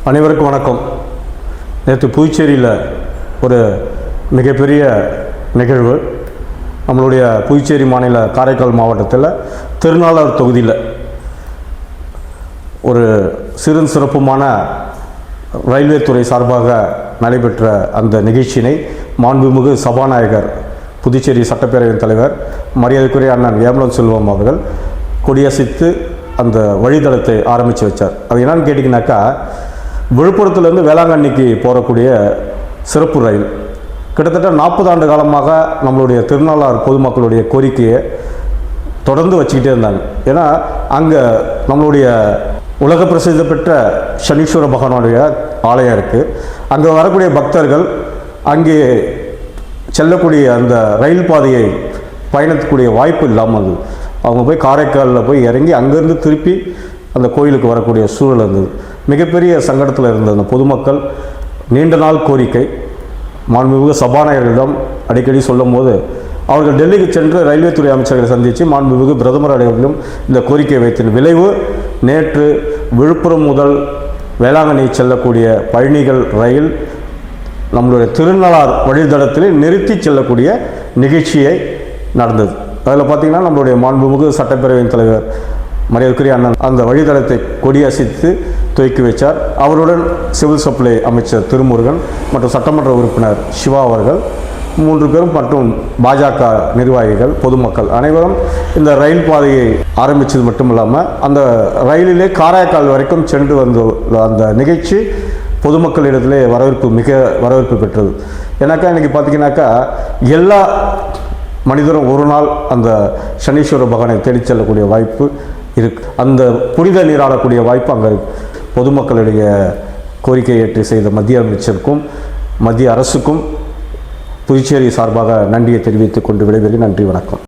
அனைவருக்கும் வணக்கம். நேற்று புதுச்சேரியில் ஒரு மிகப்பெரிய நிகழ்வு. நம்மளுடைய புதுச்சேரி மாநில காரைக்கால் மாவட்டத்தில் திருநாளார் தொகுதியில் ஒரு சிறப்புமான ரயில்வே துறை சார்பாக நடைபெற்ற அந்த நிகழ்ச்சியினை மாண்புமிகு சபாநாயகர், புதுச்சேரி சட்டப்பேரவையின் தலைவர் மரியாதைக்குரிய அண்ணன் ஏமலம் செல்வம் அவர்கள் கொடியசைத்து அந்த வழித்தடத்தை ஆரம்பித்து வச்சார். அது என்னன்னு கேட்டிங்கனாக்கா, விழுப்புரத்துலேருந்து வேளாங்கண்ணிக்கு போகக்கூடிய சிறப்பு ரயில் கிட்டத்தட்ட 40 ஆண்டு காலமாக நம்மளுடைய திருநாளார் பொதுமக்களுடைய கோரிக்கையை தொடர்ந்து வச்சுக்கிட்டே இருந்தாங்க. ஏன்னா அங்கே நம்மளுடைய உலக பிரசித்தி பெற்ற சனீஸ்வர பகவானுடைய ஆலயம் இருக்குது. அங்கே வரக்கூடிய பக்தர்கள் அங்கே செல்லக்கூடிய அந்த ரயில் பாதையை பயணிக்கக்கூடிய வாய்ப்பு இல்லாமல் அவங்க போய் காரைக்காலில் போய் இறங்கி அங்கேருந்து திருப்பி அந்த கோயிலுக்கு வரக்கூடிய சூழல் இருந்தது. மிகப்பெரிய சங்கடத்தில் இருந்த அந்த பொதுமக்கள் நீண்ட நாள் கோரிக்கை மாண்புமிகு சபாநாயகரிடம் அடிக்கடி சொல்லும் போது, அவர்கள் டெல்லிக்கு சென்று ரயில்வே துறை அமைச்சர்களை சந்தித்து மாண்புமிகு பிரதமர் அவர்களும் இந்த கோரிக்கையை வைத்தின் விளைவு நேற்று விழுப்புரம் முதல் வேளாங்கண்ணி செல்லக்கூடிய பயணிகள் ரயில் நம்மளுடைய திருநாளார் வழித்தடத்தில் நிறுத்தி செல்லக்கூடிய நிகழ்ச்சியை நடந்தது. அதில் பார்த்திங்கன்னா நம்மளுடைய மாண்புமிகு சட்டப்பேரவையின் தலைவர் மரியாதைக்குரிய அண்ணன் அந்த வழித்தடத்தை கொடியசைத்து துவக்கி வைத்தார். அவருடன் சிவில் சப்ளை அமைச்சர் திருமுருகன் மற்றும் சட்டமன்ற உறுப்பினர் சிவா அவர்கள் 3 பேரும் மற்றும் பாஜக நிர்வாகிகள், பொதுமக்கள் அனைவரும் இந்த ரயில் பாதையை ஆரம்பித்தது மட்டும் இல்லாமல் அந்த ரயிலிலே காரைக்கால் வரைக்கும் சென்று வந்த அந்த நிகழ்ச்சி பொதுமக்களிடத்திலே மிக வரவேற்பு பெற்றது. ஏன்னாக்கா இன்றைக்கி பார்த்திங்கனாக்கா எல்லா மனிதரும் ஒரு நாள் அந்த சனீஸ்வர பகவானை தேடி செல்லக்கூடிய வாய்ப்பு இருக்குது. அந்த புனித நீராடக்கூடிய வாய்ப்பு அங்கே இருக்குது. பொதுமக்களுடைய கோரிக்கையை ஏற்று செய்த மத்திய அமைச்சருக்கும் மத்திய அரசுக்கும் புதுச்சேரி சார்பாக நன்றியை தெரிவித்துக் கொண்டு விடைபெறுகிறேன். நன்றி, வணக்கம்.